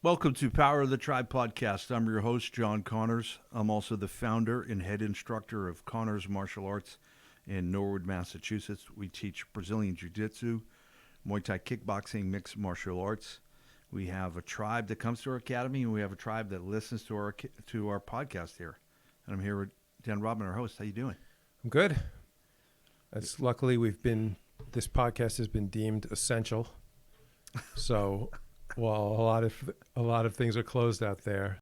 Welcome to Power of the Tribe podcast. I'm your host, John Connors. I'm also the founder and head instructor of Connors Martial Arts in Norwood, Massachusetts. We teach Brazilian Jiu Jitsu, Muay Thai kickboxing, mixed martial arts. We have a tribe that comes to our academy, and we have a tribe that listens to our podcast here. And I'm here with Dan Robin, our host. How you doing? I'm good. Luckily this podcast has been deemed essential. So while a lot of things are closed out there,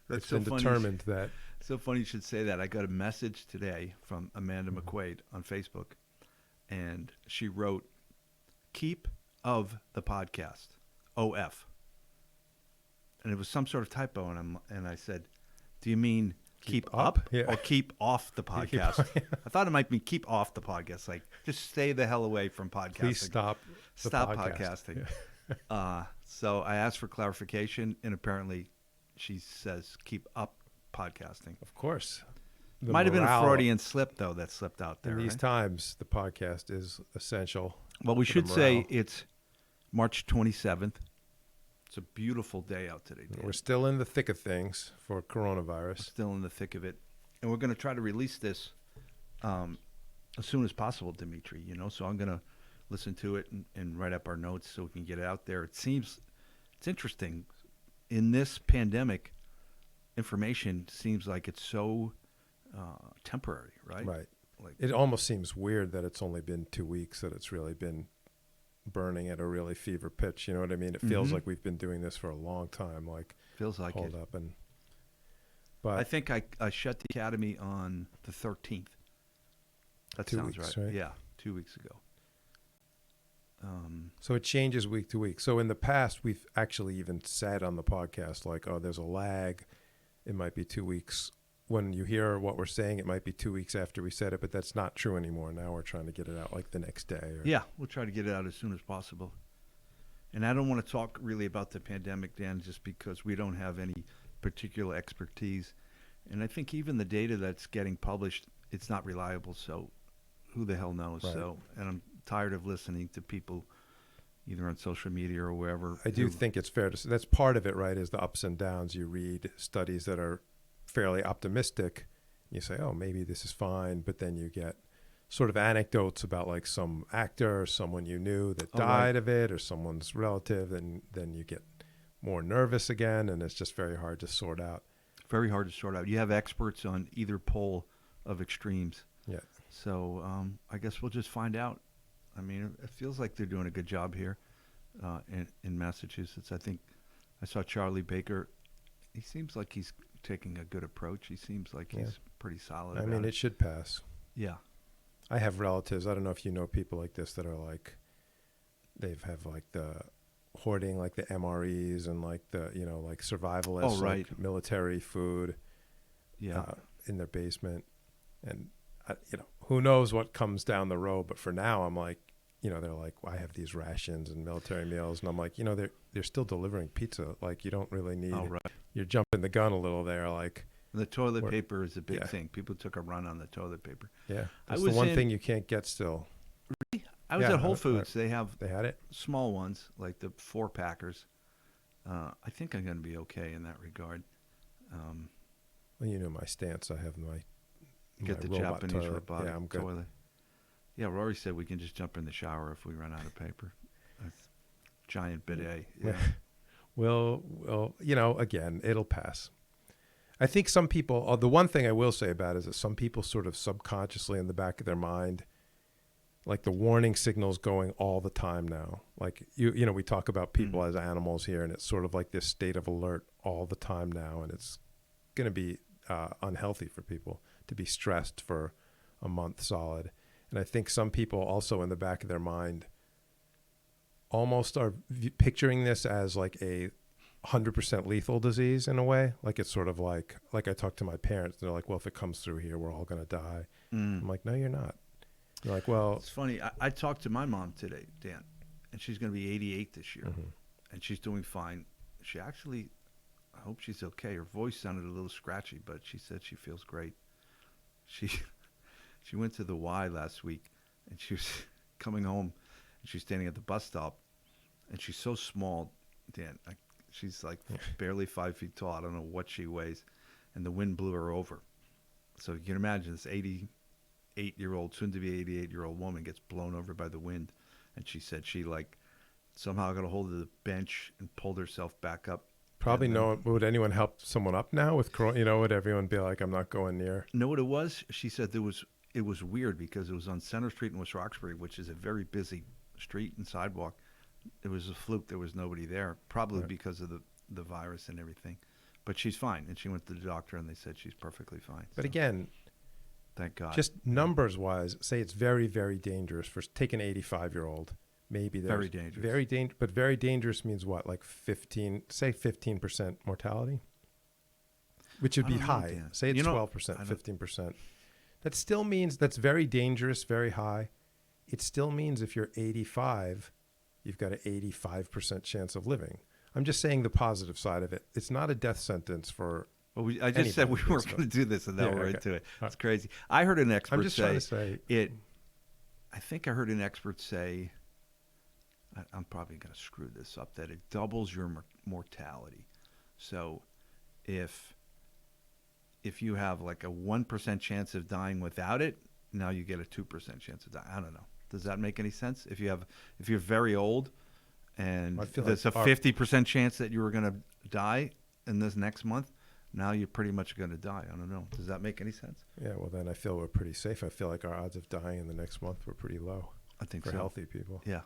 it's been determined that. So funny you should say that. I got a message today from Amanda McQuade on Facebook, and she wrote, "Keep of the podcast, OF." And it was some sort of typo, and I said, "Do you mean keep up or keep off the podcast?" I thought it might mean keep off the podcast, like just stay the hell away from podcasting. Please stop podcasting. So I asked for clarification, and apparently she says keep up podcasting. Of course. Might have been a Freudian slip, though, that slipped out there. In these times, the podcast is essential. Well, we should say it's March 27th. It's a beautiful day out today, Dan. We're still in the thick of things for coronavirus. We're still in the thick of it. And we're going to try to release this as soon as possible, Dimitri, so I'm going to listen to it and write up our notes so we can get it out there. It's interesting. In this pandemic, information seems like it's so temporary, right? Right. It almost seems weird that it's only been 2 weeks that it's really been burning at a really fever pitch. You know what I mean? It feels like we've been doing this for a long time. Feels like hold it. Up but I think I shut the academy on the 13th. That 2 sounds weeks, right. Yeah, 2 weeks ago. So it changes week to week. So in the past, we've actually even said on the podcast, there's a lag. It might be 2 weeks. When you hear what we're saying, it might be 2 weeks after we said it, but that's not true anymore. Now we're trying to get it out the next day. Yeah, we'll try to get it out as soon as possible. And I don't want to talk really about the pandemic, Dan, just because we don't have any particular expertise. And I think even the data that's getting published, it's not reliable. So who the hell knows? Right. And I'm tired of listening to people either on social media or wherever. I do think it's fair to say that's part of it, right, is the ups and downs. You read studies that are fairly optimistic. You say, oh, maybe this is fine. But then you get sort of anecdotes about some actor or someone you knew that died of it or someone's relative. And then you get more nervous again. And it's just very hard to sort out. Very hard to sort out. You have experts on either pole of extremes. Yeah. So I guess we'll just find out. I mean, it feels like they're doing a good job here in Massachusetts. I think I saw Charlie Baker. He seems like he's taking a good approach. He seems like he's pretty solid. I mean, it should pass. Yeah. I have relatives. I don't know if you know people like this that are they have the hoarding, the MREs and the survivalists, right. Military food yeah, in their basement. And who knows what comes down the road, but for now I'm they're I have these rations and military meals, and I'm they're still delivering pizza. You don't really need, you're jumping the gun a little there. The toilet paper is a big thing. People took a run on the toilet paper. Yeah. That's the one thing you can't get still. Really? I was at Whole Foods. They had it? Small ones, like the 4-packers. I think I'm going to be okay in that regard. Well, you know my stance. I have my Get the Japanese robotic I'm good. toilet. Yeah, Rory said we can just jump in the shower if we run out of paper. Giant bidet. Yeah. Well, again, it'll pass. I think some people, the one thing I will say about it is that some people sort of subconsciously in the back of their mind, the warning signals going all the time now. We talk about people as animals here, and it's sort of this state of alert all the time now, and it's going to be unhealthy for people to be stressed for a month solid. And I think some people also in the back of their mind almost are picturing this as a 100% lethal disease in a way. It's sort of like I talk to my parents, they're well, if it comes through here, we're all going to die. I'm no, you're not. They're well. It's funny. I talked to my mom today, Dan, and she's going to be 88 this year, and she's doing fine. She actually, I hope she's okay. Her voice sounded a little scratchy, but she said she feels great. She went to the Y last week, and she was coming home, and she's standing at the bus stop, and she's so small, Dan. She's like barely 5 feet tall. I don't know what she weighs. And the wind blew her over. So you can imagine this 88-year-old, soon to be 88-year-old woman gets blown over by the wind. And she said she like somehow got a hold of the bench and pulled herself back up. Probably no. Would anyone help someone up now with corona? You know, would everyone be like, I'm not going near? Know what it was? She said it was weird because it was on Center Street in West Roxbury, which is a very busy street and sidewalk. It was a fluke. There was nobody there, probably because of the virus and everything. But she's fine. And she went to the doctor, and they said she's perfectly fine. But again, thank God. Just numbers-wise, say it's very, very dangerous for take an 85-year-old. Maybe there's very dangerous. But very dangerous means what? Like 15% mortality? Which would be high. Dan. Say it's 12%, 15%. That still means that's very dangerous, very high. It still means if you're 85, you've got an 85% chance of living. I'm just saying the positive side of it. It's not a death sentence for I just said we weren't going to do this, and now we're into it. It's crazy. I heard an expert I think I heard an expert say, I'm probably going to screw this up, that it doubles your mortality. So if you have like a 1% chance of dying without it, now you get a 2% chance of dying. I don't know. Does that make any sense? If you're very old and there's a 50% chance that you were going to die in this next month, now you're pretty much going to die. I don't know. Does that make any sense? Yeah, well, then I feel we're pretty safe. I feel like our odds of dying in the next month were pretty low. I think for healthy people. Yeah.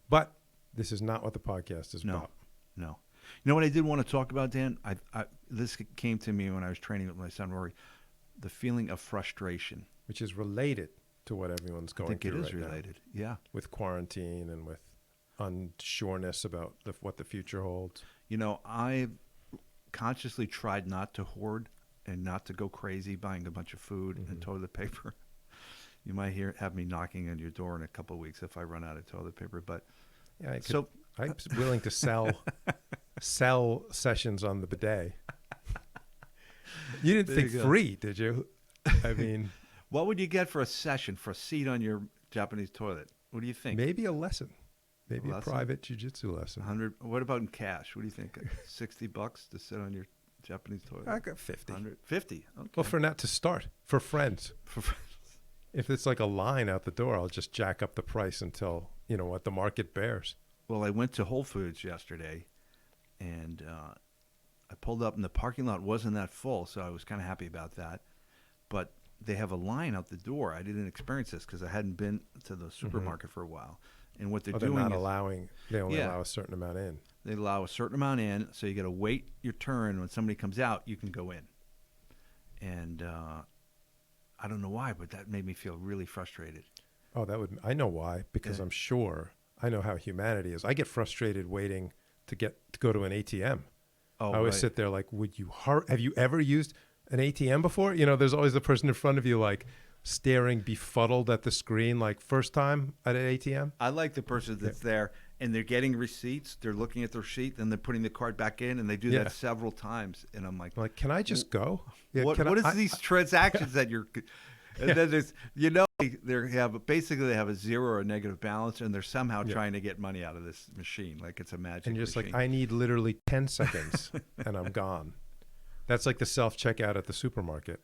But this is not what the podcast is about. No. You know what I did want to talk about, Dan? This came to me when I was training with my son, Rory. The feeling of frustration. Which is related to what everyone's going through. I think it is related, yeah. With quarantine and with unsureness about what the future holds. You know, I consciously tried not to hoard and not to go crazy buying a bunch of food and toilet paper. You might have me knocking on your door in a couple of weeks if I run out of toilet paper. But yeah, I'm willing to sell sessions on the bidet. You didn't think free, did you? I mean, what would you get for a session for a seat on your Japanese toilet? What do you think? Maybe a lesson. Maybe a private Jiu Jitsu lesson. 100. What about in cash? What do you think? $60 to sit on your Japanese toilet? I got 50. 50. Okay. Well, for not to start, for friends. If it's like a line out the door, I'll just jack up the price until what the market bears. Well, I went to Whole Foods yesterday, and I pulled up, and the parking lot wasn't that full, so I was kind of happy about that. But they have a line out the door. I didn't experience this because I hadn't been to the supermarket for a while. And what they're doing not allowing, they only allow a certain amount in. They allow a certain amount in, so you got to wait your turn. When somebody comes out, you can go in. And I don't know why, but that made me feel really frustrated. Oh, I know why, because I'm sure I know how humanity is. I get frustrated waiting to go to an ATM. Oh, I always sit there like, have you ever used an ATM before? There's always the person in front of you like staring befuddled at the screen, like first time at an ATM. I like the person that's there and they're getting receipts. They're looking at their receipt and they're putting the card back in, and they do that several times. And I'm like, can I just go? Yeah, what is these transactions that you're? And then there's, they have a zero or a negative balance, and they're somehow trying to get money out of this machine, like it's a magic. And you're just machine. like, I need literally 10 seconds, and I'm gone. That's like the self checkout at the supermarket,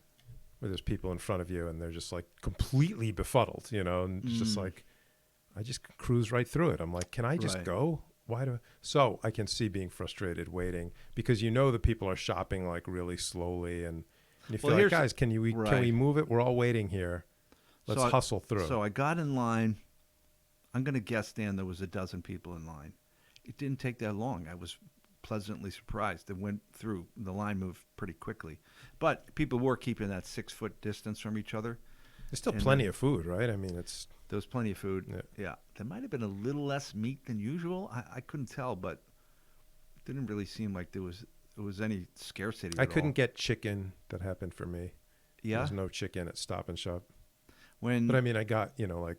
where there's people in front of you, and they're just like completely befuddled, and it's just like, I just cruise right through it. I'm like, can I just go? Why do? So I can see being frustrated waiting, because the people are shopping like really slowly, and you feel like, guys, can we move it? We're all waiting here. Let's hustle through. So I got in line. I'm going to guess, Dan, there was a dozen people in line. It didn't take that long. I was pleasantly surprised. It went through. The line moved pretty quickly. But people were keeping that 6-foot distance from each other. There's still plenty of food, right? I mean, there was plenty of food. Yeah. There might have been a little less meat than usual. I couldn't tell, but it didn't really seem like there was any scarcity. I couldn't get chicken. That happened for me. Yeah. There was no chicken at Stop and Shop. But I mean, I got, like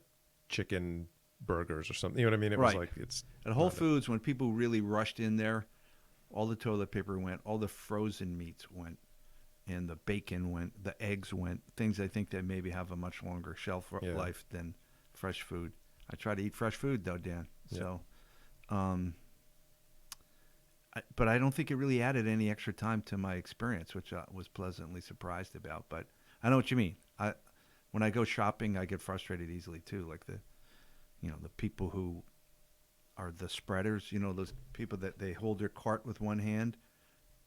chicken burgers or something. You know what I mean? It was like, it's at Whole Foods, when people really rushed in there, all the toilet paper went, all the frozen meats went, and the bacon went, the eggs went, things I think that maybe have a much longer shelf life than fresh food. I try to eat fresh food though, Dan. Yeah. So but I don't think it really added any extra time to my experience, which I was pleasantly surprised about. But I know what you mean. When I go shopping, I get frustrated easily too. Like the people who are the spreaders, those people that they hold their cart with one hand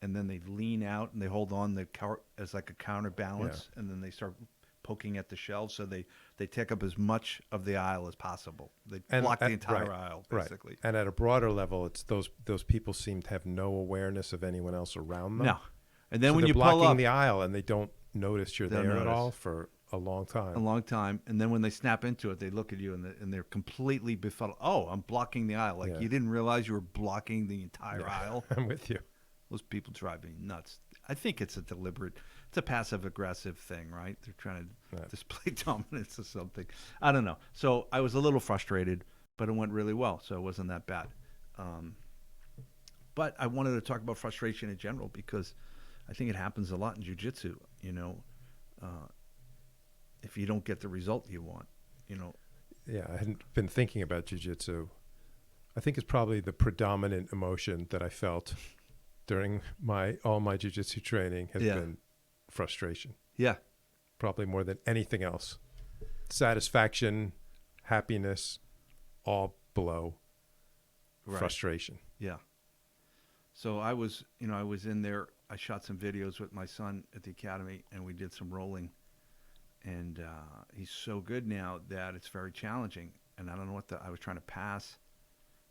and then they lean out and they hold on the cart as like a counterbalance, and then they start poking at the shelves. So they take up as much of the aisle as possible. They block the entire aisle, basically. Right. And at a broader level, it's those people seem to have no awareness of anyone else around them. No. And then so when they're you pull blocking up the aisle and they don't notice you're there at all for a long time. And then when they snap into it, they look at you and they're completely befuddled. Oh, I'm blocking the aisle. Like you didn't realize you were blocking the entire aisle. I'm with you. Those people drive me nuts. I think it's a passive aggressive thing, right? They're trying to display dominance or something. I don't know. So I was a little frustrated, but it went really well. So it wasn't that bad. But I wanted to talk about frustration in general because I think it happens a lot in jiu-jitsu, if you don't get the result you want, Yeah, I hadn't been thinking about jiu-jitsu. I think it's probably the predominant emotion that I felt during all my jiu-jitsu training has been frustration. Yeah. Probably more than anything else. Satisfaction, happiness, all below frustration. Yeah. So I was in there. I shot some videos with my son at the academy, and we did some rolling. And he's so good now that it's very challenging. And I don't know I was trying to pass,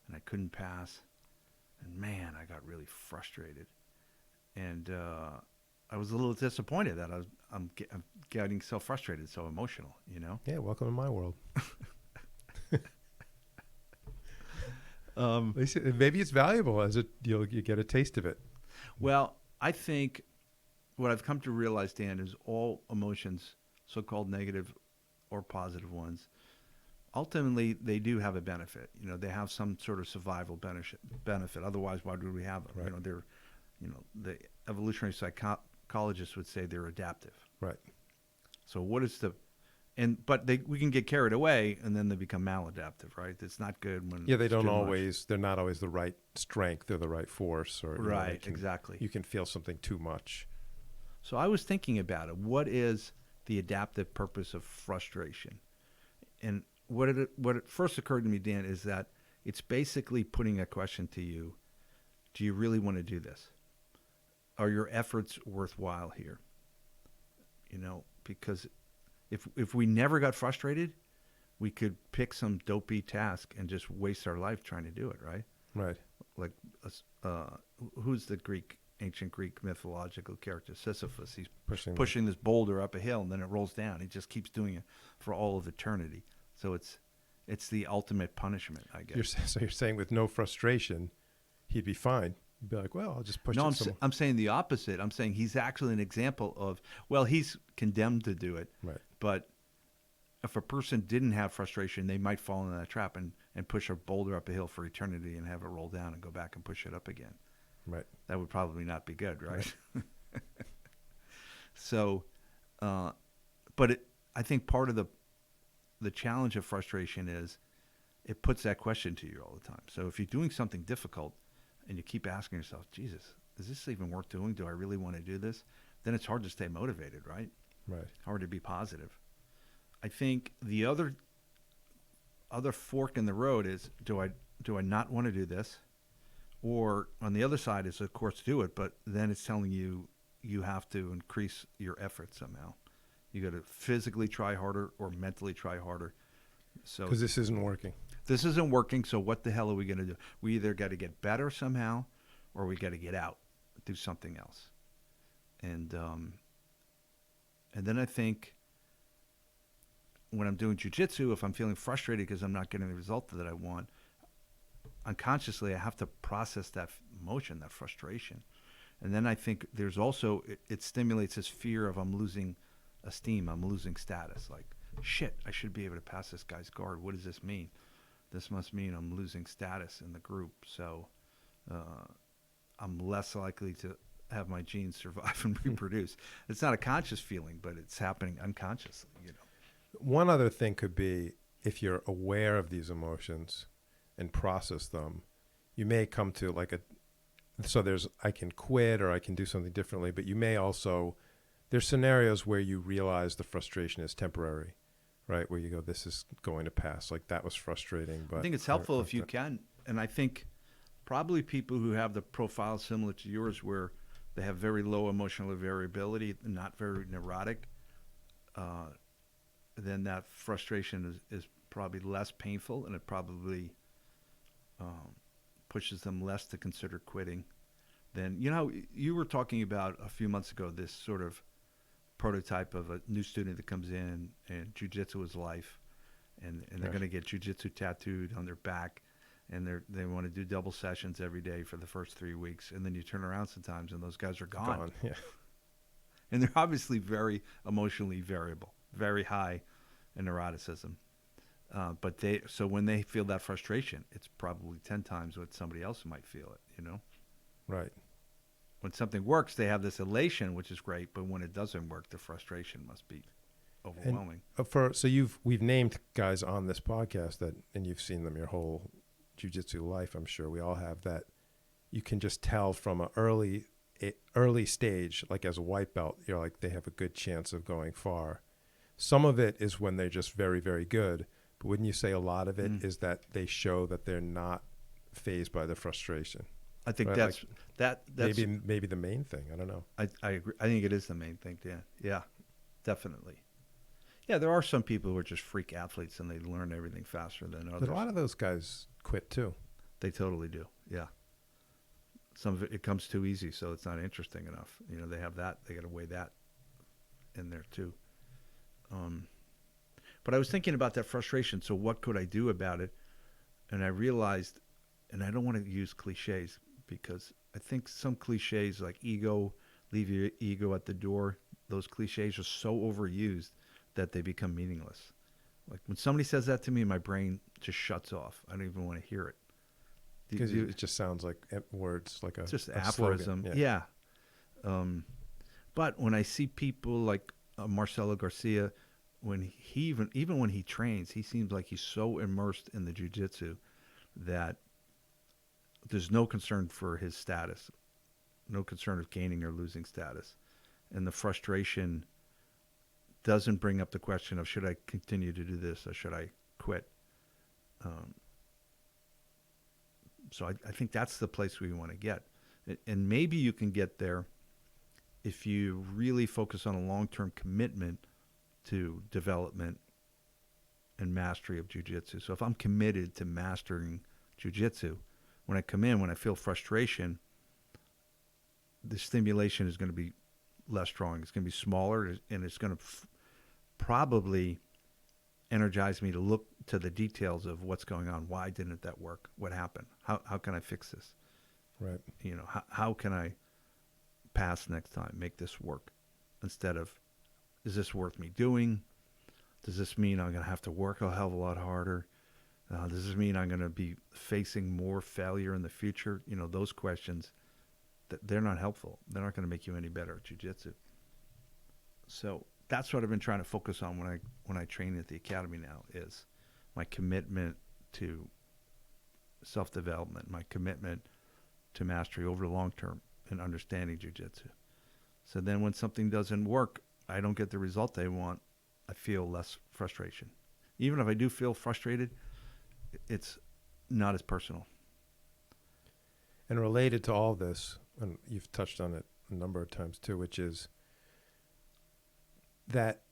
and I couldn't pass. And man, I got really frustrated. And I was a little disappointed that I'm getting so frustrated, so emotional, Yeah, welcome to my world. Maybe it's valuable you get a taste of it. Well, I think what I've come to realize, Dan, is all emotions, so-called negative or positive ones, ultimately they do have a benefit. They have some sort of survival benefit. Otherwise, why would we have them? Right. They're, the evolutionary psychologists would say they're adaptive. Right. So what is we can get carried away and then they become maladaptive, right? It's not good when they're not always the right strength or the right force or right, exactly. You can feel something too much. So I was thinking about it. What is the adaptive purpose of frustration? And what it first occurred to me, Dan, is that it's basically putting a question to you. Do you really want to do this? Are your efforts worthwhile here? Because if we never got frustrated, we could pick some dopey task and just waste our life trying to do it, right? Right. Like, who's the ancient Greek mythological character? Sisyphus. He's pushing this boulder up a hill, and then it rolls down. He just keeps doing it for all of eternity. So it's the ultimate punishment, I guess. So you're saying with no frustration, he'd be fine. He'd be like, well, I'll just push it some more. I'm saying the opposite. I'm saying he's actually an example of, he's condemned to do it. Right. But if a person didn't have frustration, they might fall into that trap and push a boulder up a hill for eternity and have it roll down and go back and push it up again. Right. That would probably not be good, right? So, but I think part of the challenge of frustration is it puts that question to you all the time. So if you're doing something difficult and you keep asking yourself, Jesus, is this even worth doing? Do I really want to do this? Then it's hard to stay motivated, right? Right. Hard to be positive. I think the other fork in the road is, do I not want to do this? Or on the other side is, of course, do it, but then it's telling you have to increase your effort somehow. You got to physically try harder or mentally try harder. So because this isn't working. This isn't working, so what the hell are we going to do? We either got to get better somehow or we got to get out, do something else. And then I think when I'm doing jiu-jitsu, if I'm feeling frustrated because I'm not getting the result that I want, unconsciously I have to process that emotion, that frustration. And then I think there's also, it stimulates this fear of I'm losing esteem, I'm losing status. Like, shit, I should be able to pass this guy's guard. What does this mean? This must mean I'm losing status in the group. So I'm less likely to have my genes survive and reproduce. It's not a conscious feeling, but it's happening unconsciously, One other thing could be, if you're aware of these emotions and process them, you may come to like so I can quit or I can do something differently, but you may also, there's scenarios where you realize the frustration is temporary, right? Where you go, this is going to pass. Like that was frustrating, but I think it's helpful if you can. And I think probably people who have the profile similar to yours where they have very low emotional variability, not very neurotic, then that frustration is probably less painful, and it probably pushes them less to consider quitting. Then, you were talking about a few months ago this sort of prototype of a new student that comes in and jiu-jitsu is life, and they're going to get jiu-jitsu tattooed on their back, and they want to do double sessions every day for the first 3 weeks, and then you turn around sometimes and those guys are gone. Yeah. And they're obviously very emotionally variable, very high in neuroticism. But so when they feel that frustration, it's probably 10 times what somebody else might feel it, Right. When something works, they have this elation, which is great, but when it doesn't work, the frustration must be overwhelming. And so we've named guys on this podcast and you've seen them your whole jiu-jitsu life. I'm sure we all have that. You can just tell from an early stage, like as a white belt, you're like, they have a good chance of going far. Some of it is when they're just very, very good. But wouldn't you say a lot of it is that they show that they're not fazed by the frustration? I think right? that's maybe the main thing. I don't know. I agree. I think it is the main thing. Yeah, definitely. Yeah, there are some people who are just freak athletes and they learn everything faster than others. But a lot of those guys quit too. They totally do. Yeah. Some of it comes too easy, so it's not interesting enough. They have that. They got to weigh that in there too. But I was thinking about that frustration. So what could I do about it? And I realized, and I don't want to use cliches because I think some cliches like ego, leave your ego at the door, those cliches are so overused that they become meaningless. Like when somebody says that to me, my brain just shuts off. I don't even want to hear it. Because it just sounds like words, like just a aphorism. Slogan. Yeah. But when I see people like Marcelo Garcia, when even when he trains, he seems like he's so immersed in the jiu-jitsu that there's no concern for his status, no concern of gaining or losing status. And the frustration doesn't bring up the question of should I continue to do this or should I quit? So I think that's the place we want to get. And maybe you can get there if you really focus on a long-term commitment to development and mastery of jiu-jitsu. So if I'm committed to mastering jiu-jitsu, when I come in, when I feel frustration, the stimulation is going to be less strong. It's going to be smaller, and it's going to probably energize me to look to the details of what's going on. Why didn't that work? What happened? How can I fix this? Right. How can I pass next time, make this work? Instead of, is this worth me doing? Does this mean I'm going to have to work a hell of a lot harder? Does this mean I'm going to be facing more failure in the future? Those questions, they're not helpful. They're not going to make you any better at jiu-jitsu. So that's what I've been trying to focus on when I train at the academy now, is my commitment to self-development, my commitment to mastery over the long term and understanding jiu-jitsu. So then when something doesn't work, I don't get the result I want, I feel less frustration. Even if I do feel frustrated, it's not as personal. And related to all this, and you've touched on it a number of times too, which is that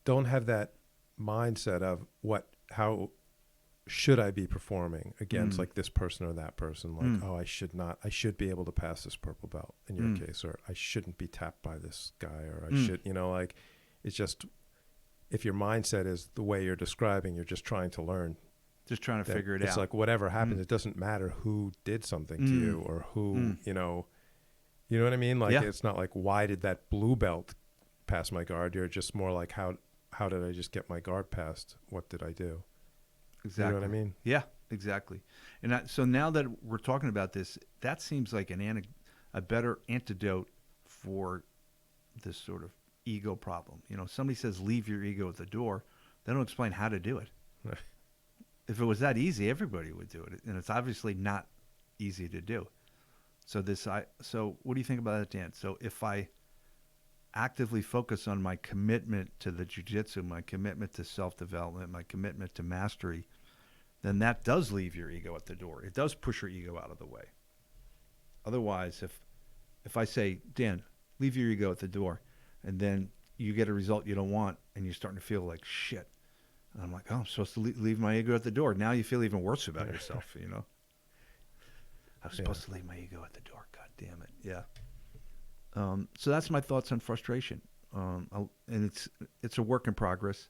don't have that mindset of how should I be performing against like this person or that person? Like, I should be able to pass this purple belt in your case, or I shouldn't be tapped by this guy, or I should, like, it's just, if your mindset is the way you're describing, you're just trying to learn. Just trying to figure it out. It's like whatever happens, it doesn't matter who did something to you or who, you know what I mean? Like, it's not like, why did that blue belt pass my guard? You're just more like, how did I just get my guard passed? What did I do? Exactly. You know what I mean? Yeah, exactly. And so now that we're talking about this, that seems like a better antidote for this sort of ego problem. Somebody says, leave your ego at the door. They don't explain how to do it. Right. If it was that easy, everybody would do it. And it's obviously not easy to do. So what do you think about that, Dan? So if I actively focus on my commitment to the jiu-jitsu, my commitment to self-development, my commitment to mastery, then that does leave your ego at the door. It does push your ego out of the way. Otherwise, if I say, Dan, leave your ego at the door, and then you get a result you don't want, and you're starting to feel like shit, and I'm like, oh, I'm supposed to leave my ego at the door. Now you feel even worse about yourself, you know? I was supposed to leave my ego at the door. God damn it. Yeah. So that's my thoughts on frustration. And it's a work in progress.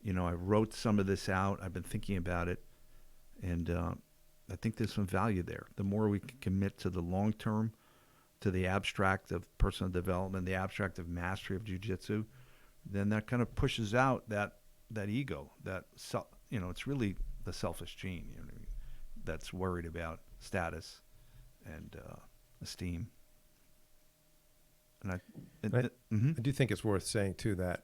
You know, I wrote some of this out. I've been thinking about it. And I think there's some value there. The more we can commit to the long term, to the abstract of personal development, the abstract of mastery of jiu-jitsu, then that kind of pushes out that ego, it's really the selfish gene, you know what I mean, that's worried about status and esteem. And I do think it's worth saying too that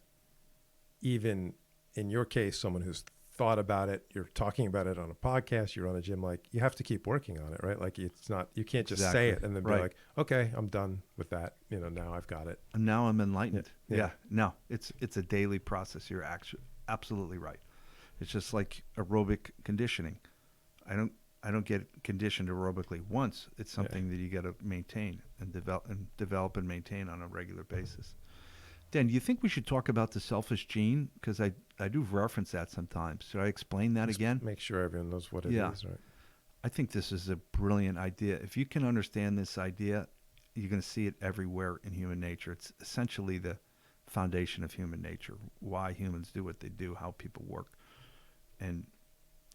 even in your case, someone who's thought about it, you're talking about it on a podcast, you're on a gym, like you have to keep working on it, right? Like it's not, you can't just say it and then be like, okay, I'm done with that. You know, now I've got it. And now I'm enlightened. Yeah. No, it's a daily process. You're absolutely right. It's just like aerobic conditioning. I don't get conditioned aerobically once. It's something that you got to maintain and develop and maintain on a regular basis. Dan, do you think we should talk about the selfish gene? Because I do reference that sometimes. Should I explain that again? Make sure everyone knows what it is, right? I think this is a brilliant idea. If you can understand this idea, you're going to see it everywhere in human nature. It's essentially the foundation of human nature, why humans do what they do, how people work. And,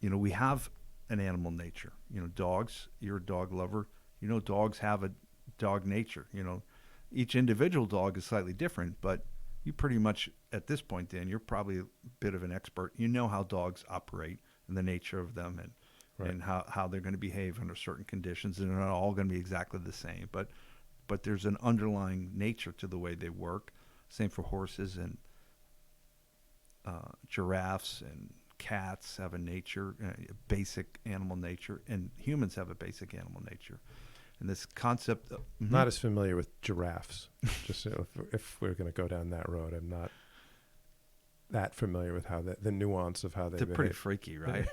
you know, we have an animal nature. You know, dogs, you're a dog lover. You know, dogs have a dog nature. You know, each individual dog is slightly different, but you pretty much, at this point, Dan, you're probably a bit of an expert. You know how dogs operate and the nature of them and how they're going to behave under certain conditions. And they're not all going to be exactly the same, but there's an underlying nature to the way they work. Same for horses and giraffes and cats have a nature, a basic animal nature, and humans have a basic animal nature. And this concept of, not as familiar with giraffes. Just if we're going to go down that road, I'm not that familiar with how the nuance of how they behave. They're pretty freaky, right?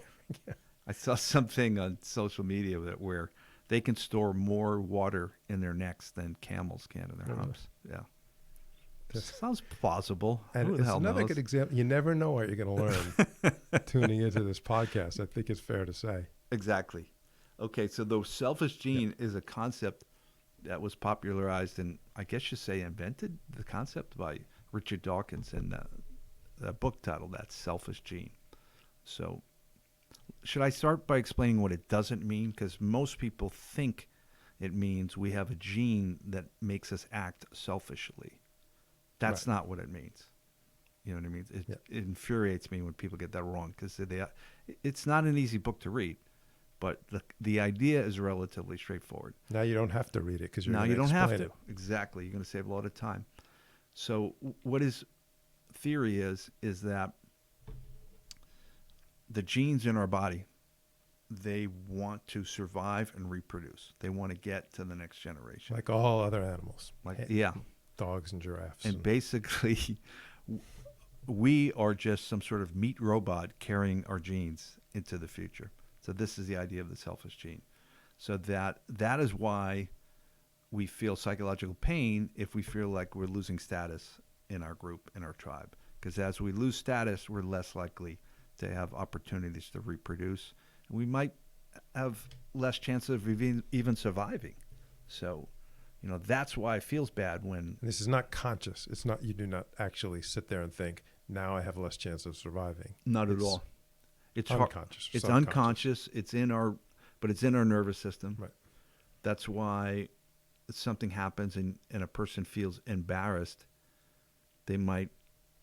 Yeah. I saw something on social media where they can store more water in their necks than camels can in their humps. Yeah. Sounds plausible. And it's another good example. You never know what you're going to learn tuning into this podcast. I think it's fair to say. Exactly. Okay, so the selfish gene is a concept that was popularized and I guess you say invented the concept by Richard Dawkins in the book title, That Selfish Gene. So should I start by explaining what it doesn't mean? Because most people think it means we have a gene that makes us act selfishly. That's not what it means. You know what I mean? It infuriates me when people get that wrong because it's not an easy book to read. But the idea is relatively straightforward. Now you don't have to read it because now you don't have to. Exactly. You're going to save a lot of time. So what his theory is that the genes in our body, they want to survive and reproduce. They want to get to the next generation. Like all other animals. Yeah. Dogs and giraffes. And basically, we are just some sort of meat robot carrying our genes into the future. So this is the idea of the selfish gene. So that is why we feel psychological pain if we feel like we're losing status in our group, in our tribe. Because as we lose status, we're less likely to have opportunities to reproduce. We might have less chance of even surviving. So, you know, that's why it feels bad when... And this is not conscious. It's not, you do not actually sit there and think, now I have less chance of surviving. Not at all. It's unconscious. It's unconscious. It's in our nervous system. Right. That's why if something happens and a person feels embarrassed, they might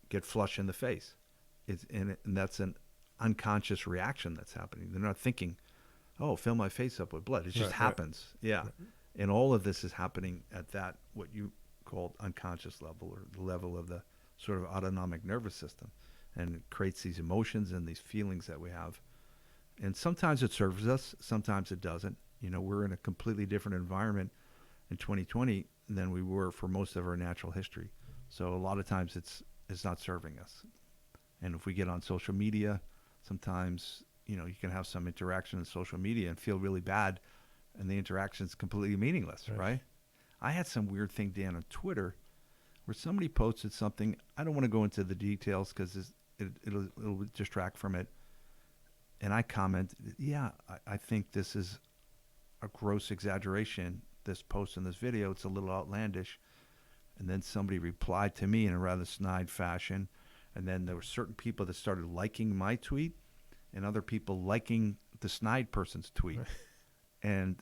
get flushed in the face. And that's an unconscious reaction that's happening. They're not thinking, oh, fill my face up with blood. It just happens. Right. Yeah. Right. And all of this is happening at that, what you called unconscious level, or the level of the sort of autonomic nervous system. And it creates these emotions and these feelings that we have. And sometimes it serves us, sometimes it doesn't. You know, we're in a completely different environment in 2020 than we were for most of our natural history. So a lot of times it's not serving us. And if we get on social media, sometimes, you know, you can have some interaction on social media and feel really bad, and the interaction is completely meaningless, right? I had some weird thing, Dan, on Twitter where somebody posted something. I don't want to go into the details because it'll distract from it. And I commented, yeah, I think this is a gross exaggeration, this post in this video. It's a little outlandish. And then somebody replied to me in a rather snide fashion. And then there were certain people that started liking my tweet and other people liking the snide person's tweet. And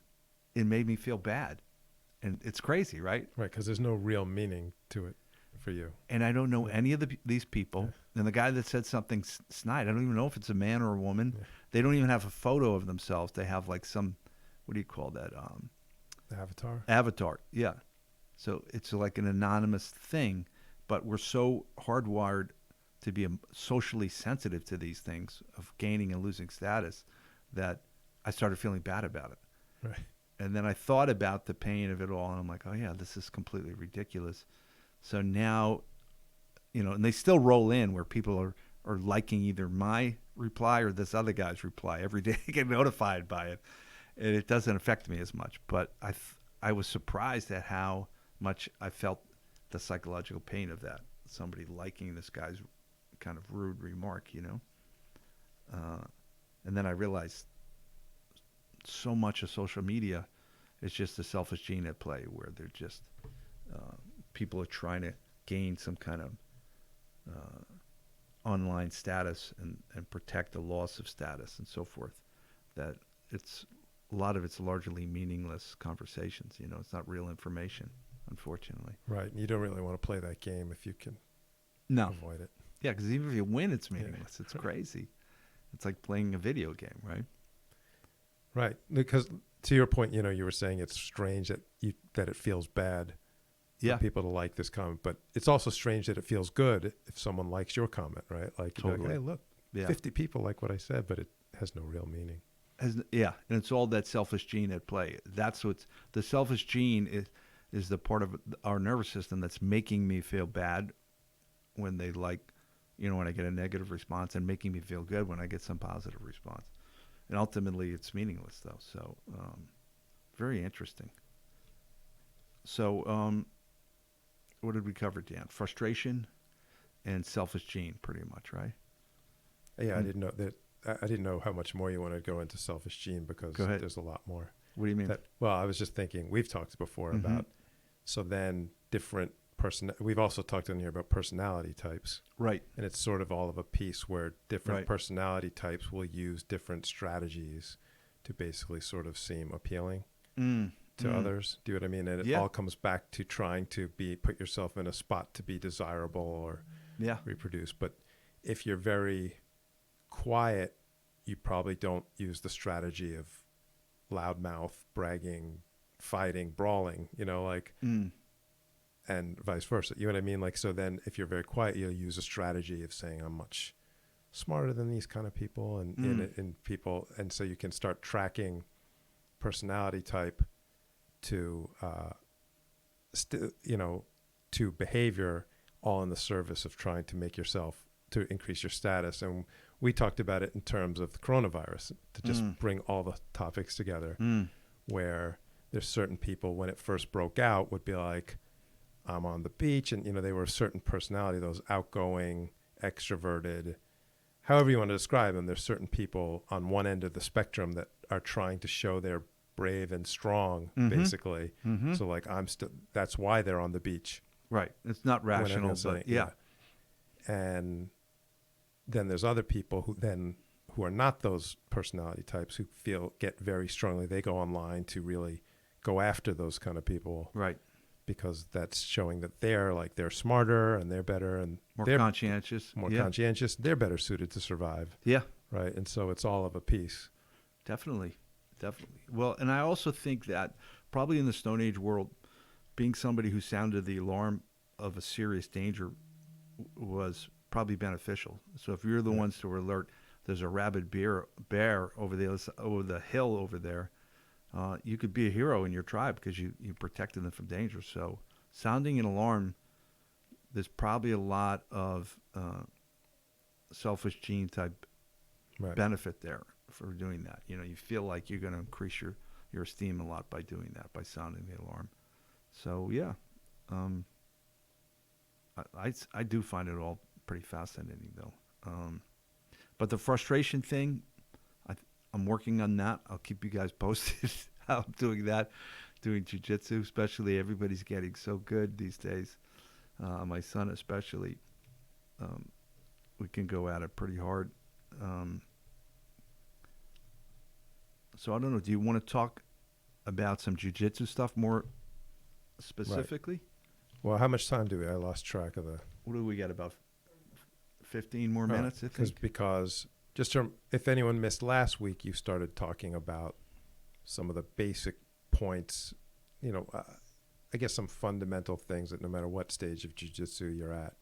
it made me feel bad. And it's crazy, right? Right, because there's no real meaning to it for you. And I don't know any of these people. Yeah. And the guy that said something snide, I don't even know if it's a man or a woman. Yeah. They don't even have a photo of themselves. They have like some, what do you call that? The avatar? Avatar, yeah. So it's like an anonymous thing, but we're so hardwired to be socially sensitive to these things of gaining and losing status that I started feeling bad about it. Right. And then I thought about the pain of it all, and I'm like, oh, yeah, this is completely ridiculous. So now, you know, and they still roll in where people are liking either my reply or this other guy's reply. Every day I get notified by it, and it doesn't affect me as much. But I was surprised at how much I felt the psychological pain of that. Somebody liking this guy's kind of rude remark, you know. And then I realized so much of social media is just the selfish gene at play, where they're just people are trying to gain some kind of online status and protect the loss of status and so forth. That it's a lot of it's largely meaningless conversations. You know, it's not real information, unfortunately. Right. You don't really want to play that game if you can avoid it. Yeah, because even if you win, it's meaningless. It's crazy. It's like playing a video game, right? Right. Because to your point, you know, you were saying it's strange that it feels bad for people to like this comment, but it's also strange that it feels good if someone likes your comment, right? Like, you'd be like, hey, look, 50 people like what I said, but it has no real meaning. And it's all that selfish gene at play. That's what's the selfish gene is the part of our nervous system that's making me feel bad when they like, you know, when I get a negative response, and making me feel good when I get some positive response. And ultimately, it's meaningless, though. So, very interesting. So, what did we cover, Dan? Frustration and selfish gene, pretty much, right? Yeah, I didn't know that. I didn't know how much more you wanted to go into selfish gene, because there's a lot more. What do you mean? Well, I was just thinking, we've talked before about, so then different we've also talked in here about personality types. Right. And it's sort of all of a piece where different personality types will use different strategies to basically sort of seem appealing to others. Do you know what I mean? And it all comes back to trying to put yourself in a spot to be desirable or reproduce. But if you're very quiet, you probably don't use the strategy of loudmouth, bragging, fighting, brawling, you know, like, and vice versa. You know what I mean? Like, so then if you're very quiet, you'll use a strategy of saying, I'm much smarter than these kind of people and people. And so you can start tracking personality type to, to behavior, all in the service of trying to make yourself, to increase your status. And we talked about it in terms of the coronavirus, to just bring all the topics together, where there's certain people when it first broke out would be like, I'm on the beach, and, you know, they were a certain personality, those outgoing, extroverted, however you want to describe them. There's certain people on one end of the spectrum that are trying to show they're brave and strong, basically. So like, that's why they're on the beach. Right. It's not rational, but And then there's other people who are not those personality types, who get very strongly. They go online to really go after those kind of people. Right. Because that's showing that they're smarter and they're better and more conscientious. Conscientious. They're better suited to survive. Yeah. Right. And so it's all of a piece. Definitely. Well, and I also think that probably in the Stone Age world, being somebody who sounded the alarm of a serious danger was probably beneficial. So if you're the ones to alert, there's a rabid bear over the hill over there, you could be a hero in your tribe because you protected them from danger. So sounding an alarm, there's probably a lot of selfish gene type Right. benefit there for doing that. You know, you feel like you're going to increase your esteem a lot by doing that, by sounding the alarm. So yeah, I do find it all pretty fascinating though. But the frustration thing, I'm working on that. I'll keep you guys posted how I'm doing that, doing jiu-jitsu, especially everybody's getting so good these days. My son especially, we can go at it pretty hard. So I don't know. Do you want to talk about some jiu-jitsu stuff more specifically? Right. Well, how much time do we? I lost track of the. What do we got? About 15 more minutes, I think. Because just if anyone missed last week, you started talking about some of the basic points. You know, I guess some fundamental things that no matter what stage of jiu-jitsu you're at,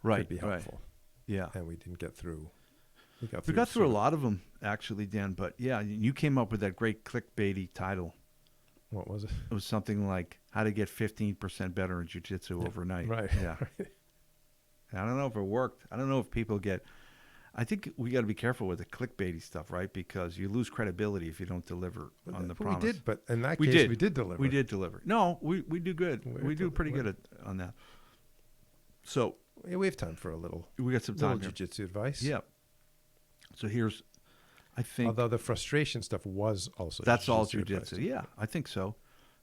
could be helpful. Right. Yeah. And we didn't get through. We got through a lot of them, actually, Dan. But yeah, you came up with that great clickbaity title. What was it? It was something like how to get 15% better in jiu-jitsu overnight. Right. Yeah. I don't know if it worked. I don't know if people get. I think we got to be careful with the clickbaity stuff, right? Because you lose credibility if you don't deliver on the promise. We did, but in that case, we did deliver. We did deliver. No, we do good. We do pretty good on that. So yeah, we have time for a little. We got some time. Jiu-jitsu advice. Yeah. So here's, I think. Although the frustration stuff was also. That's all jiu-jitsu. Yeah, I think so,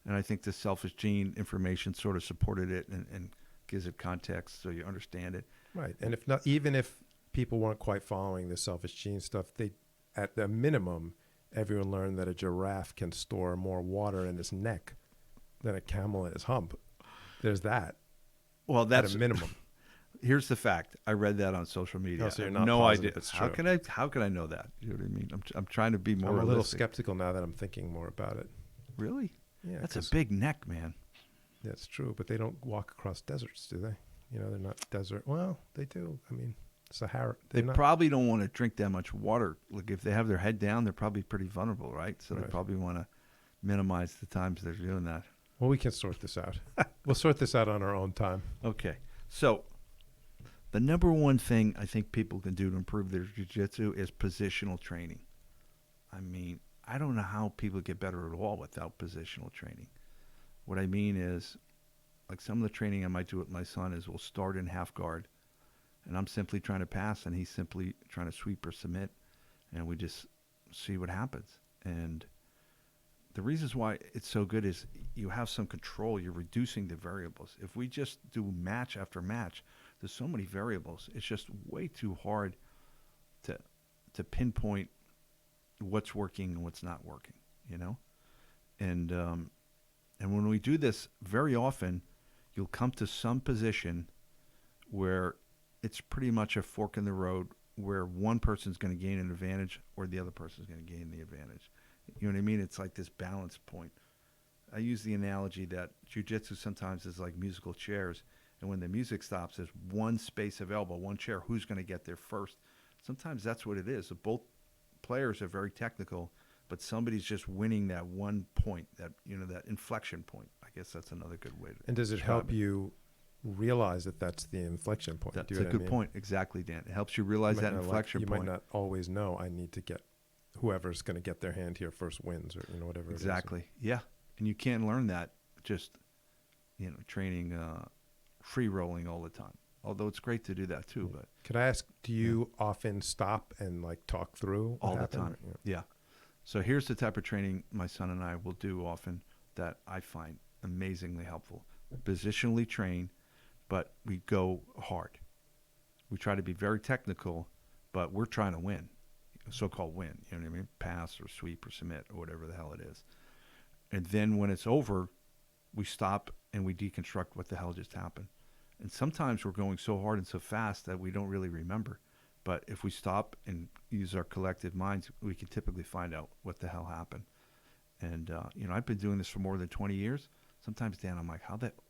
and I think the selfish gene information sort of supported it and gives it context so you understand it. Right, and if not, even if people weren't quite following the selfish gene stuff, they, at the minimum, everyone learned that a giraffe can store more water in his neck than a camel in his hump. There's that. Well, that's at a minimum. Here's the fact. I read that on social media. Oh, so you're not no idea. It's how true. How can I know that? You know what I mean? I'm trying to be more. I'm a little skeptical now that I'm thinking more about it. Really? Yeah. That's a big neck, man. That's true, but they don't walk across deserts, do they? You know, they're not desert. Well, they do. I mean, Sahara. They probably don't want to drink that much water. Like if they have their head down, they're probably pretty vulnerable, right? So they probably want to minimize the times they're doing that. Well, we can sort this out. We'll sort this out on our own time. Okay. So the number one thing I think people can do to improve their jiu-jitsu is positional training. I mean, I don't know how people get better at all without positional training. What I mean is, like some of the training I might do with my son is we'll start in half guard, and I'm simply trying to pass, and he's simply trying to sweep or submit, and we just see what happens. And the reasons why it's so good is you have some control. You're reducing the variables. If we just do match after match, there's so many variables. It's just way too hard to pinpoint what's working and what's not working, you know? And when we do this, very often you'll come to some position where it's pretty much a fork in the road where one person's going to gain an advantage or the other person's going to gain the advantage. You know what I mean? It's like this balance point. I use the analogy that jiu-jitsu sometimes is like musical chairs. And when the music stops, there's one space available, one chair. Who's going to get there first? Sometimes that's what it is. Both players are very technical, but somebody's just winning that one point, that inflection point. I guess that's another good way to. And does it help you realize that that's the inflection point? That's a good point. Exactly, Dan. It helps you realize that inflection point. You might not always know. I need to get whoever's going to get their hand here first wins, or whatever. Exactly. Yeah, and you can't learn that just training free rolling all the time. Although it's great to do that too. But could I ask, do you often stop and like talk through all the time? Yeah. So here's the type of training my son and I will do often that I find amazingly helpful. Positionally train, but we go hard. We try to be very technical, but we're trying to win, so-called win. You know what I mean? Pass or sweep or submit or whatever the hell it is. And then when it's over, we stop and we deconstruct what the hell just happened. And sometimes we're going so hard and so fast that we don't really remember. But if we stop and use our collective minds, we can typically find out what the hell happened. And, I've been doing this for more than 20 years. Sometimes, Dan, I'm like,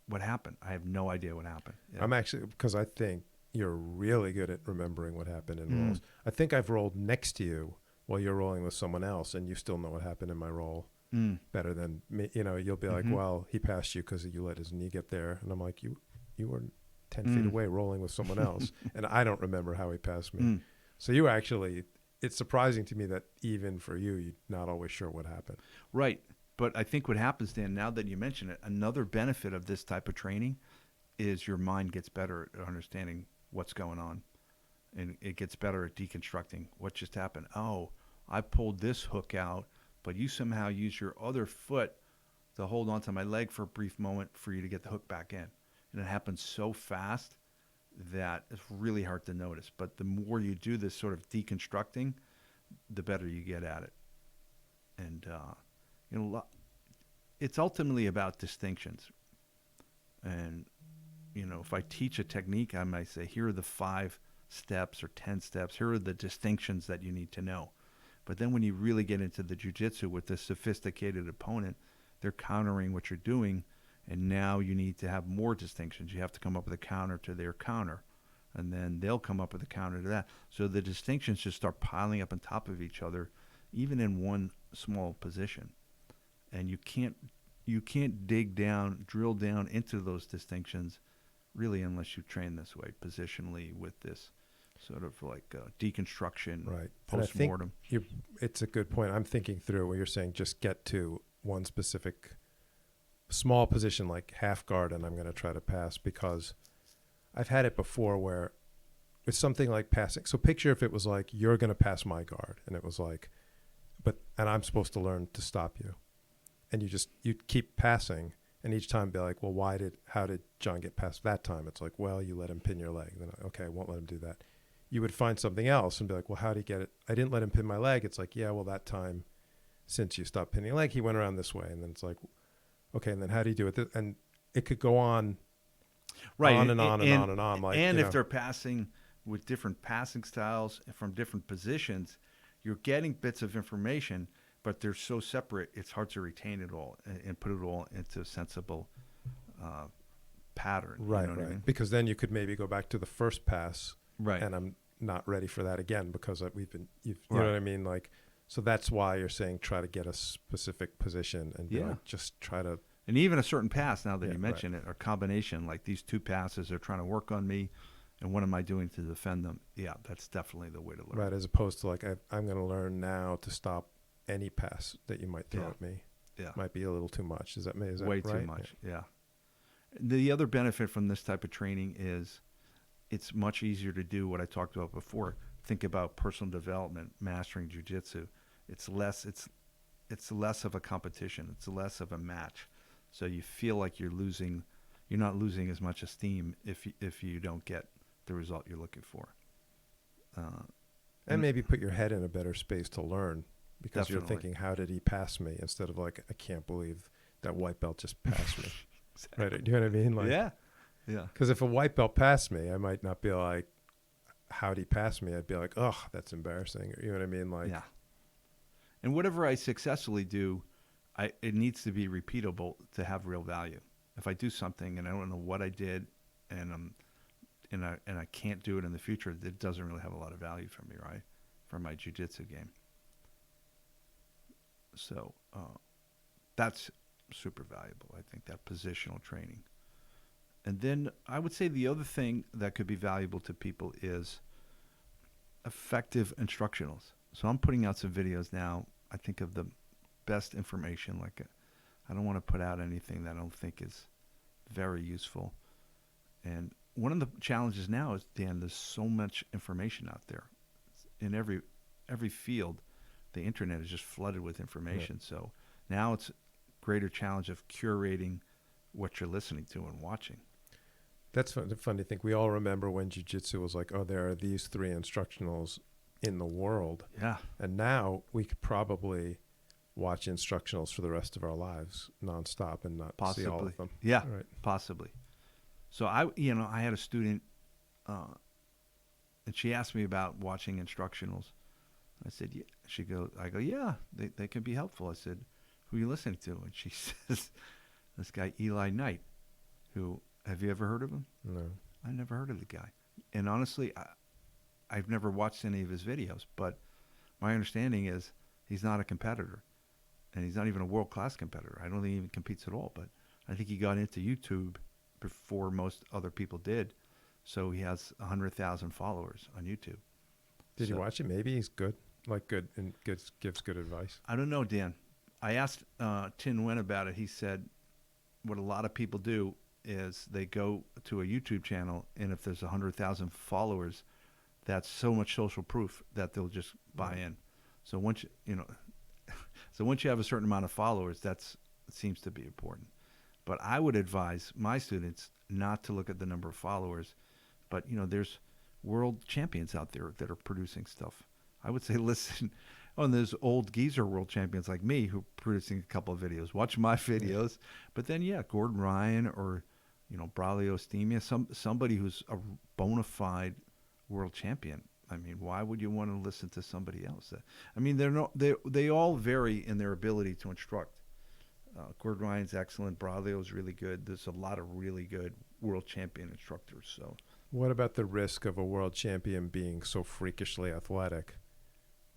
what happened? I have no idea what happened. Yeah. I'm actually, because I think you're really good at remembering what happened in rolls. I think I've rolled next to you while you're rolling with someone else, and you still know what happened in my roll. better than me. You know, you'll be like, Mhm. well, he passed you because you let his knee get there. And I'm like, you were 10 feet away rolling with someone else. And I don't remember how he passed me. Mm. So you actually, it's surprising to me that even for you, you're not always sure what happened. Right. But I think what happens, Dan, now that you mention it, another benefit of this type of training is your mind gets better at understanding what's going on. And it gets better at deconstructing what just happened. Oh, I pulled this hook out, but you somehow use your other foot to hold onto my leg for a brief moment for you to get the hook back in. And it happens so fast that it's really hard to notice. But the more you do this sort of deconstructing, the better you get at it. And, it's ultimately about distinctions. And, if I teach a technique, I might say, here are the 5 steps or 10 steps. Here are the distinctions that you need to know. But then when you really get into the jiu-jitsu with this sophisticated opponent, they're countering what you're doing, and now you need to have more distinctions. You have to come up with a counter to their counter, and then they'll come up with a counter to that. So the distinctions just start piling up on top of each other, even in one small position. And you can't drill down into those distinctions, really, unless you train this way, positionally, with this sort of like deconstruction, Right. post-mortem. And I think it's a good point. I'm thinking through what you're saying, just get to one specific small position like half guard, and I'm going to try to pass, because I've had it before where it's something like passing. So picture if it was like, you're going to pass my guard, and it was like, and I'm supposed to learn to stop you. And you keep passing, and each time be like, well, how did John get past that time? It's like, well, you let him pin your leg. Then, okay, I won't let him do that. You would find something else and be like, well, how did he get it? I didn't let him pin my leg. It's like, yeah, well, that time, since you stopped pinning your leg, he went around this way. And then it's like, okay, and then how do you do it? And it could go on, Right. on and on and on and on. Like, and if they're passing with different passing styles from different positions, you're getting bits of information, but they're so separate, it's hard to retain it all and put it all into a sensible pattern. Right, You know what right. I mean? Because then you could maybe go back to the first pass, Right. and I'm not ready for that again because you know Right. what I mean? Like, so that's why you're saying try to get a specific position and be like, just try to. And even a certain pass, now that Yeah, you mention it, or combination, like these 2 passes are trying to work on me, and what am I doing to defend them? Yeah, that's definitely the way to learn. Right, as opposed to like, I'm going to learn now to stop any pass that you might throw at me. Yeah. Might be a little too much. Is that Way right? too much, yeah. The other benefit from this type of training is it's much easier to do what I talked about before. Think about personal development, mastering jiu-jitsu. It's less of a competition. It's less of a match. So you feel like you're not losing as much esteem if you don't get the result you're looking for. And maybe put your head in a better space to learn, because Definitely. you're thinking, how did he pass me? Instead of like, I can't believe that white belt just passed me. Exactly. Right? Do you know what I mean? Like, Yeah. Because if a white belt passed me, I might not be like, how'd he pass me? I'd be like, oh, that's embarrassing. You know what I mean? Like, Yeah. And whatever I successfully do, it needs to be repeatable to have real value. If I do something and I don't know what I did, and I can't do it in the future, it doesn't really have a lot of value for me, right? For my jiu-jitsu game. So that's super valuable, I think, that positional training. And then I would say the other thing that could be valuable to people is effective instructionals. So I'm putting out some videos now, I think, of the best information. I don't want to put out anything that I don't think is very useful. And one of the challenges now is, Dan, there's so much information out there. In every field, the internet is just flooded with information. Right. So now it's a greater challenge of curating what you're listening to and watching. That's fun to think. We all remember when jiu-jitsu was like, oh, there are these 3 instructionals in the world. Yeah. And now we could probably watch instructionals for the rest of our lives nonstop and not see all of them. Yeah, right. Possibly. So I had a student, and she asked me about watching instructionals. I said, yeah. I go, yeah, they can be helpful. I said, who are you listening to? And she says, this guy, Eli Knight, who, have you ever heard of him? No. I never heard of the guy. And honestly, I've never watched any of his videos, but my understanding is he's not a competitor. and he's not even a world-class competitor. I don't think he even competes at all, but I think he got into YouTube before most other people did, so he has 100,000 followers on YouTube. Did you So- watch it? Maybe he's good, like good, and gives good advice. I don't know, Dan. I asked Tin Nguyen about it. He said what a lot of people do is they go to a YouTube channel, and if there's 100,000 followers, that's so much social proof that they'll just buy in. So once so once you have a certain amount of followers, it seems to be important. But I would advise my students not to look at the number of followers, but there's world champions out there that are producing stuff. I would say listen. Oh, and there's old geezer world champions like me who are producing a couple of videos. Watch my videos, but then Gordon Ryan or Braulio Stemia, somebody who's a bona fide world champion. I mean, why would you want to listen to somebody else? I mean, they all vary in their ability to instruct. Gordon Ryan's excellent. Braulio's really good. There's a lot of really good world champion instructors. So, What about the risk of a world champion being so freakishly athletic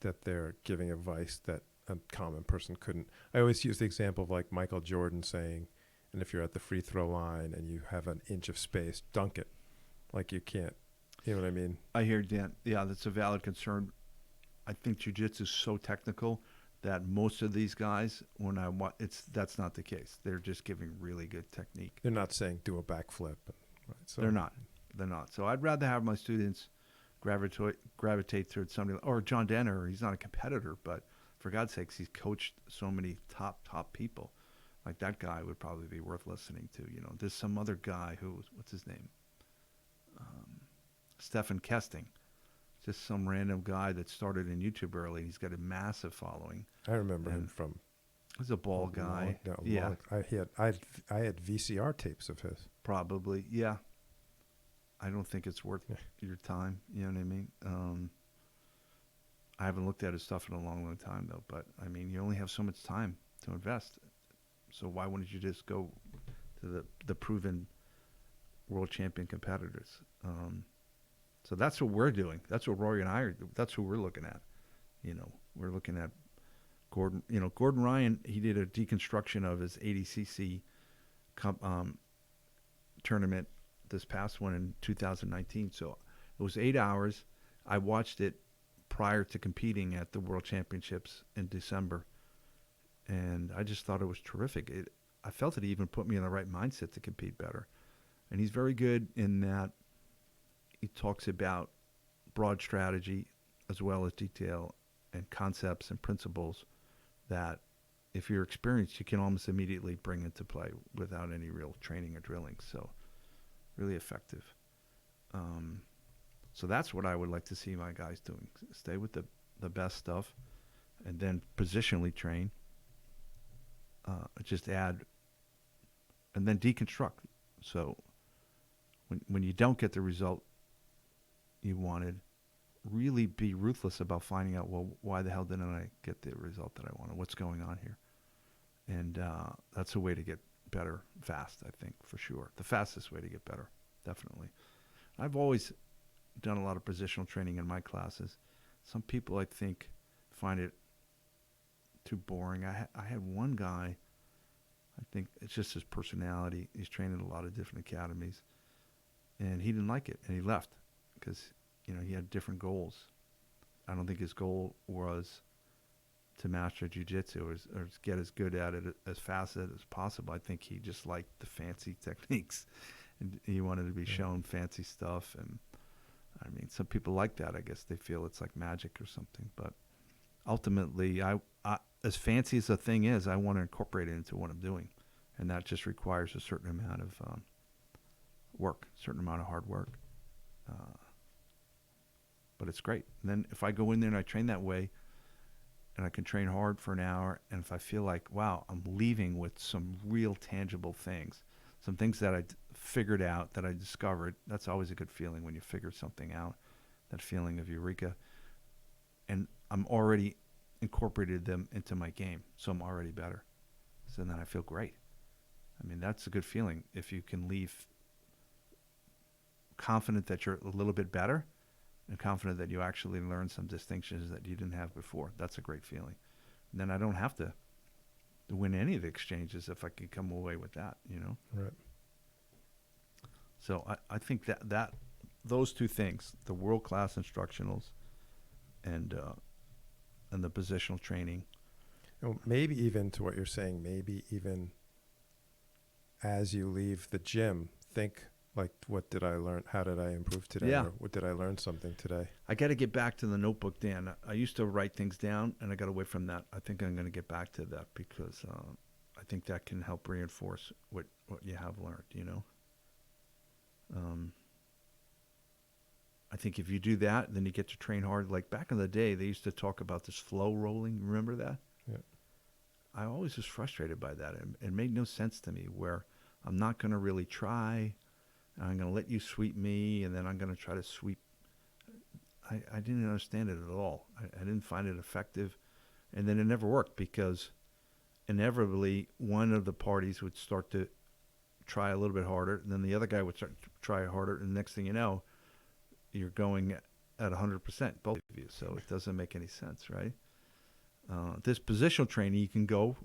that they're giving advice that a common person couldn't? I always use the example of like Michael Jordan saying, and if you're at the free throw line and you have an inch of space, dunk it. Like you can't, you know what I mean? I hear Dan. Yeah, that's a valid concern. I think jiu-jitsu is so technical that most of these guys, when I watch, that's not the case. They're just giving really good technique. They're not saying do a backflip. Right? So They're not. They're not. So I'd rather have my students gravitate towards somebody, or John Denner. He's not a competitor, but for God's sakes, he's coached so many top people. Like that guy would probably be worth listening to. There's some other guy what's his name? Stephen Kesting. Just some random guy that started in YouTube early. He's got a massive following. I remember him from. He's a bald guy. I had VCR tapes of his. Probably, yeah. I don't think it's worth your time. You know what I mean? I haven't looked at his stuff in a long time, though. But, I mean, you only have so much time to invest. So why wouldn't you just go to the proven world champion competitors? So that's what we're doing. That's what Rory and I are doing. That's who we're looking at. We're looking at Gordon. Gordon Ryan, he did a deconstruction of his ADCC tournament, this past one in 2019. So it was 8 hours. I watched it prior to competing at the World Championships in December, and I just thought it was terrific. I felt it even put me in the right mindset to compete better. And he's very good in that he talks about broad strategy as well as detail and concepts and principles that if you're experienced, you can almost immediately bring into play without any real training or drilling. So really effective. So that's what I would like to see my guys doing. Stay with the best stuff and then positionally train. Just add and then deconstruct. So when you don't get the result you wanted, really be ruthless about finding out, well, why the hell didn't I get the result that I wanted? What's going on here? And that's a way to get better fast, I think, for sure. The fastest way to get better, definitely. I've always done a lot of positional training in my classes. Some people, I think, find it too boring. I had one guy, I think it's just his personality. He's trained in a lot of different academies, and he didn't like it, and he left because, he had different goals. I don't think his goal was to master jiu-jitsu or get as good at it as fast as possible. I think he just liked the fancy techniques, and he wanted to be shown fancy stuff. And I mean, some people like that. I guess they feel it's like magic or something. But ultimately, I as fancy as the thing is, I want to incorporate it into what I'm doing, and that just requires a certain amount of work, a certain amount of hard work. But it's great. And then if I go in there and I train that way, and I can train hard for an hour, and if I feel like, wow, I'm leaving with some real tangible things, some things that I figured out, that I discovered, that's always a good feeling when you figure something out, that feeling of eureka. And I'm already incorporated them into my game, so I'm already better. So then I feel great. I mean, that's a good feeling if you can leave confident that you're a little bit better and confident that you actually learned some distinctions that you didn't have before. That's a great feeling. And then I don't have to to win any of the exchanges if I could come away with that, you know? Right. So I think that those two things, the world-class instructionals and the positional training. Maybe even to what you're saying, maybe even as you leave the gym, think like, what did I learn? How did I improve today? Yeah. Or what did I learn something today? I got to get back to the notebook, Dan. I used to write things down, and I got away from that. I think I'm going to get back to that because I think that can help reinforce what you have learned, you know? I think if you do that, then you get to train hard. Like back in the day, they used to talk about this flow rolling. Remember that? Yeah. I always was frustrated by that. It made no sense to me where I'm not going to really try. I'm going to let you sweep me, and then I'm going to try to sweep. I didn't understand it at all. I didn't find it effective. And then it never worked because inevitably one of the parties would start to try a little bit harder, and then the other guy would start to try harder, and the next thing you know, you're going at 100%, both of you. So it doesn't make any sense, right? This positional training, you can go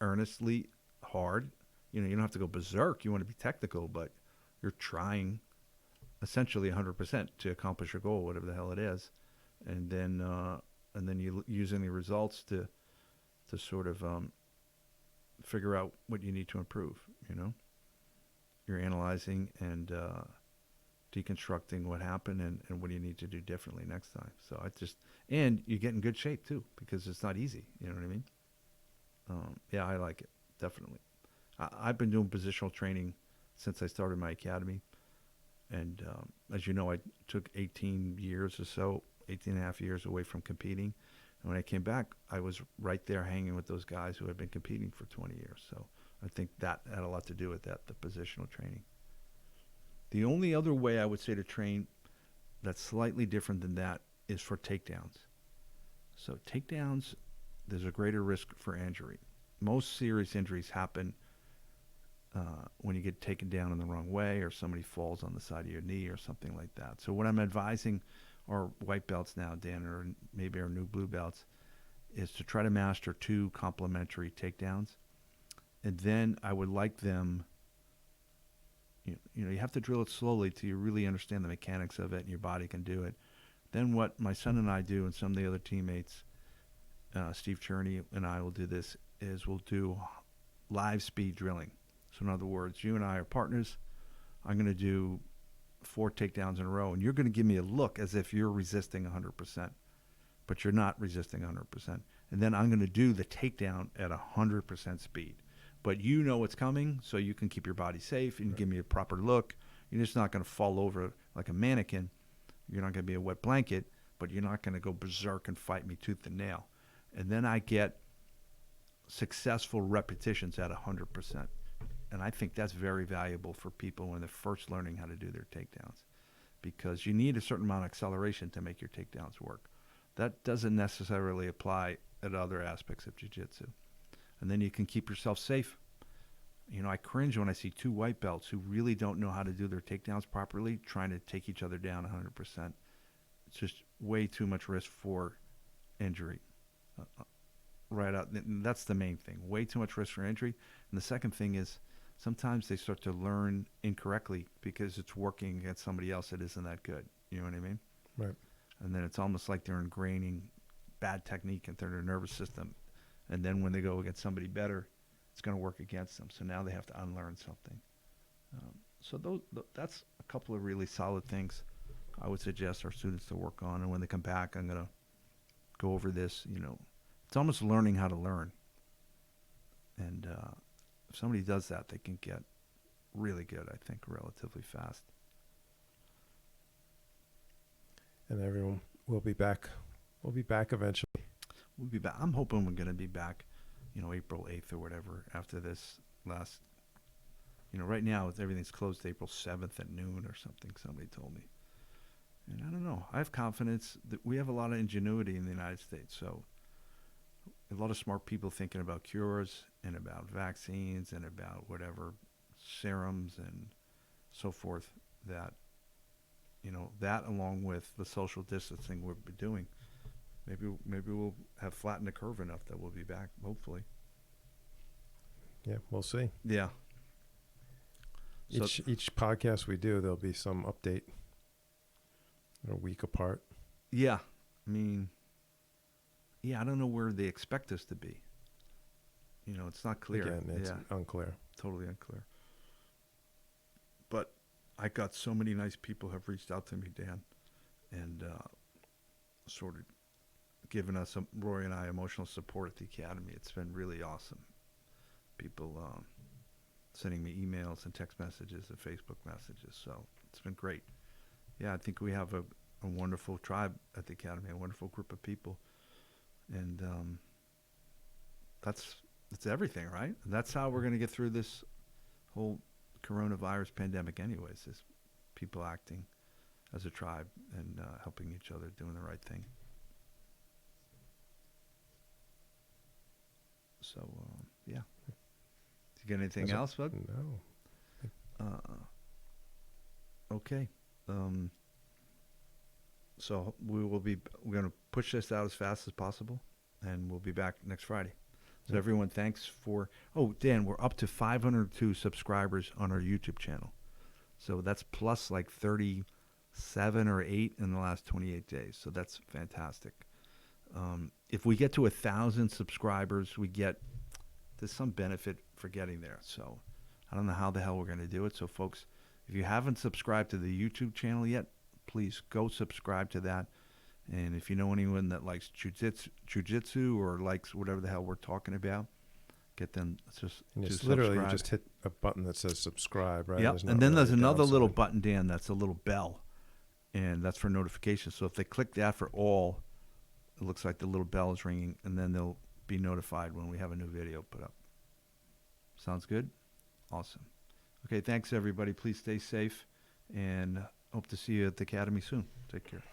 earnestly hard. You know, you don't have to go berserk. You want to be technical, but you're trying essentially 100% to accomplish your goal, whatever the hell it is. And then you using the results to sort of figure out what you need to improve, you know? You're analyzing and deconstructing what happened and what do you need to do differently next time. So and you get in good shape too, because it's not easy. You know what I mean? Yeah, I like it. Definitely. I've been doing positional training since I started my academy. And as you know, I took 18 years or so, 18 and a half years away from competing. And when I came back, I was right there hanging with those guys who had been competing for 20 years. So I think that had a lot to do with that, the positional training. The only other way I would say to train that's slightly different than that is for takedowns. So takedowns, there's a greater risk for injury. Most serious injuries happen when you get taken down in the wrong way or somebody falls on the side of your knee or something like that. So what I'm advising our white belts now, Dan, or maybe our new blue belts, is to try to master 2 complementary takedowns. And then I would like them, you have to drill it slowly till you really understand the mechanics of it and your body can do it. Then what my son and I do, and some of the other teammates, Steve Cherney and I will do this, is we'll do live speed drilling. So in other words, you and I are partners. I'm going to do 4 takedowns in a row, and you're going to give me a look as if you're resisting 100%, but you're not resisting 100%. And then I'm going to do the takedown at 100% speed. But you know what's coming, so you can keep your body safe and give me a proper look. You're just not going to fall over like a mannequin. You're not going to be a wet blanket, but you're not going to go berserk and fight me tooth and nail. And then I get successful repetitions at 100%. And I think that's very valuable for people when they're first learning how to do their takedowns, because you need a certain amount of acceleration to make your takedowns work. That doesn't necessarily apply at other aspects of jiu-jitsu. And then you can keep yourself safe. I cringe when I see 2 white belts who really don't know how to do their takedowns properly trying to take each other down 100%. It's just way too much risk for injury. Right out. That's the main thing. Way too much risk for injury. And the second thing is sometimes they start to learn incorrectly because it's working against somebody else that isn't that good. You know what I mean? Right. And then it's almost like they're ingraining bad technique into their nervous system. And then when they go against somebody better, it's going to work against them. So now they have to unlearn something. So that's a couple of really solid things I would suggest our students to work on. And when they come back, I'm going to go over this. It's almost learning how to learn. And if somebody does that, they can get really good, I think, relatively fast. And everyone will be back. We'll be back eventually. We'll be back. I'm hoping we're going to be back, April 8th or whatever after this last, right now everything's closed April 7th at noon or something, somebody told me. And I don't know. I have confidence that we have a lot of ingenuity in the United States. So a lot of smart people thinking about cures and about vaccines and about whatever serums and so forth that, that along with the social distancing we've been doing, maybe we'll have flattened the curve enough that we'll be back, hopefully. Yeah, we'll see. Yeah. So, Each podcast we do, there'll be some update. A week apart. yeah. I mean, yeah, I don't know where they expect us to be. It's not clear. Again, it's unclear. Totally unclear. But I got so many nice people have reached out to me, Dan, and sort of given us, Rory and I, emotional support at the Academy. It's been really awesome. People sending me emails and text messages and Facebook messages. So it's been great. Yeah, I think we have a wonderful tribe at the Academy, a wonderful group of people. And that's everything, right? And that's how we're going to get through this whole coronavirus pandemic anyways, is people acting as a tribe and helping each other, doing the right thing. So, yeah. Do you get anything else, bud? No. Okay. So we're going to push this out as fast as possible, and we'll be back next Friday. So everyone, thanks for, Dan, we're up to 502 subscribers on our YouTube channel. So that's plus like 37 or 8 in the last 28 days. So that's fantastic. If we get to 1,000 subscribers, there's some benefit for getting there. So I don't know how the hell we're going to do it. So folks, if you haven't subscribed to the YouTube channel yet, please go subscribe to that. And if you know anyone that likes jiu-jitsu or likes whatever the hell we're talking about, get them just literally subscribe. you just hit a button that says subscribe, right? Yep. And then there's another little button, Dan, that's a little bell. And that's for notifications. So if they click that for all, it looks like the little bell is ringing, and then they'll be notified when we have a new video put up. Sounds good? Awesome. Okay, thanks, everybody. Please stay safe, and hope to see you at the Academy soon. Take care.